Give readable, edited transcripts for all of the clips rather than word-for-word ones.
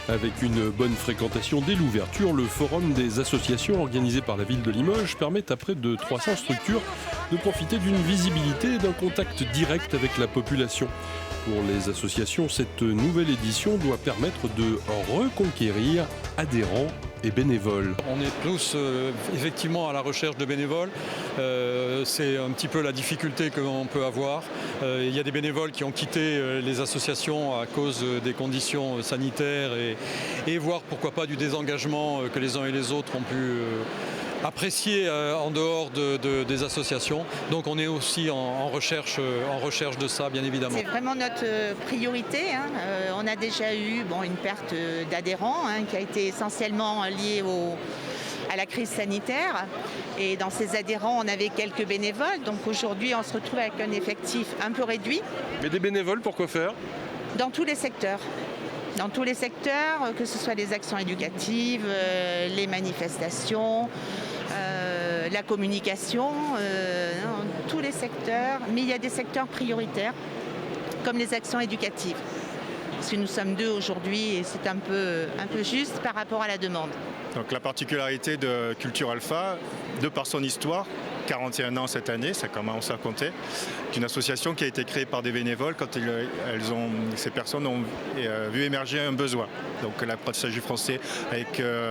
Avec une bonne fréquentation dès l'ouverture, le forum des associations organisé par la ville de Limoges permet à près de 300 structures de profiter d'une visibilité et d'un contact direct avec la population. Pour les associations, cette nouvelle édition doit permettre de reconquérir adhérents et bénévoles. On est tous effectivement à la recherche de bénévoles. C'est un petit peu la difficulté que l'on peut avoir. Il y a des bénévoles qui ont quitté les associations à cause des conditions sanitaires et voire pourquoi pas du désengagement que les uns et les autres ont pu apprécier en dehors des associations. Donc on est aussi en recherche de ça, bien évidemment. C'est vraiment notre priorité. On a déjà eu une perte d'adhérents qui a été essentiellement liée à la crise sanitaire. Et dans ces adhérents, on avait quelques bénévoles. Donc aujourd'hui, on se retrouve avec un effectif un peu réduit. Mais des bénévoles, pour quoi faire ? Dans tous les secteurs. Dans tous les secteurs, que ce soit les actions éducatives, les manifestations, la communication, dans tous les secteurs. Mais il y a des secteurs prioritaires, comme les actions éducatives. Parce que nous sommes 2 aujourd'hui et c'est un peu juste par rapport à la demande. Donc la particularité de Culture Alpha, de par son histoire, 41 ans cette année, ça commence à compter, d'une association qui a été créée par des bénévoles quand ces personnes ont vu émerger un besoin. Donc l'apprentissage du français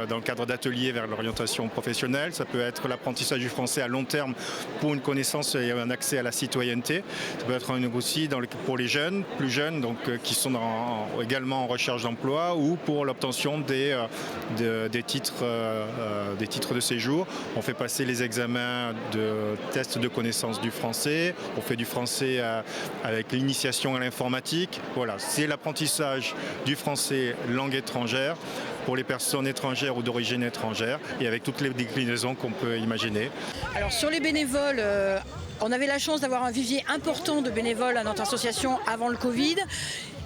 dans le cadre d'ateliers vers l'orientation professionnelle, ça peut être l'apprentissage du français à long terme pour une connaissance et un accès à la citoyenneté, ça peut être aussi pour les jeunes, plus jeunes, donc qui sont également en recherche d'emploi ou pour l'obtention des titres de séjour. On fait passer les examens de tests de connaissance du français, on fait du français avec l'initiation à l'informatique. Voilà, c'est l'apprentissage du français langue étrangère pour les personnes étrangères ou d'origine étrangère et avec toutes les déclinaisons qu'on peut imaginer. Alors sur les bénévoles, on avait la chance d'avoir un vivier important de bénévoles à notre association avant le Covid.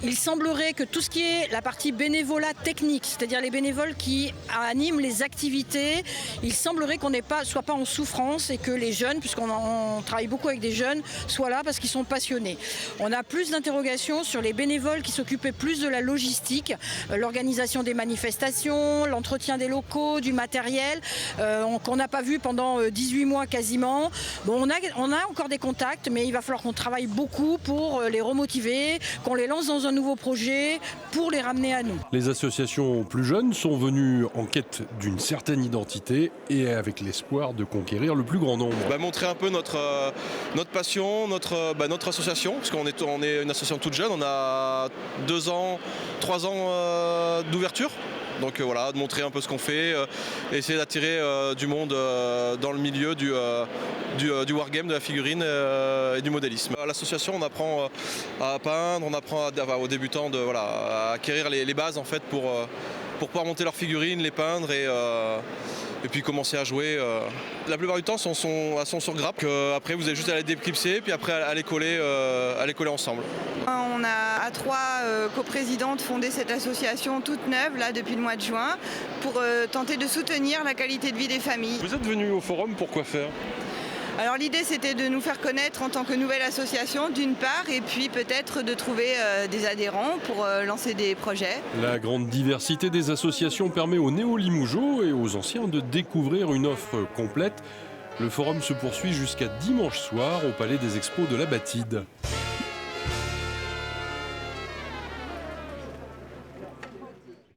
Il semblerait que tout ce qui est la partie bénévolat technique, c'est-à-dire les bénévoles qui animent les activités, il semblerait qu'on soit pas en souffrance et que les jeunes, puisqu'on travaille beaucoup avec des jeunes, soient là parce qu'ils sont passionnés. On a plus d'interrogations sur les bénévoles qui s'occupaient plus de la logistique, l'organisation des manifestations, l'entretien des locaux, du matériel, qu'on n'a pas vu pendant 18 mois quasiment. Bon, on a encore des contacts, mais il va falloir qu'on travaille beaucoup pour les remotiver, qu'on les lance dans un nouveau projet pour les ramener à nous. Les associations plus jeunes sont venues en quête d'une certaine identité et avec l'espoir de conquérir le plus grand nombre. Montrer un peu notre passion, notre association, parce qu'on est une association toute jeune, on a 2 ans, 3 ans d'ouverture. Donc voilà, de montrer un peu ce qu'on fait, essayer d'attirer du monde dans le milieu du wargame, de la figurine et du modélisme. À l'association, on apprend à peindre, on apprend aux débutants à acquérir les bases en fait, pour pouvoir monter leurs figurines, les peindre et puis commencer à jouer. La plupart du temps, elles sont sur grappe. Après, vous avez juste à les déclipser, puis après à les coller ensemble. On a à 3 coprésidentes fondé cette association toute neuve là depuis le mois de juin pour tenter de soutenir la qualité de vie des familles. Vous êtes venus au forum pour quoi faire ? Alors l'idée c'était de nous faire connaître en tant que nouvelle association d'une part et puis peut-être de trouver des adhérents pour lancer des projets. La grande diversité des associations permet aux néo-limougeaux et aux anciens de découvrir une offre complète. Le forum se poursuit jusqu'à dimanche soir au Palais des Expos de la Batide.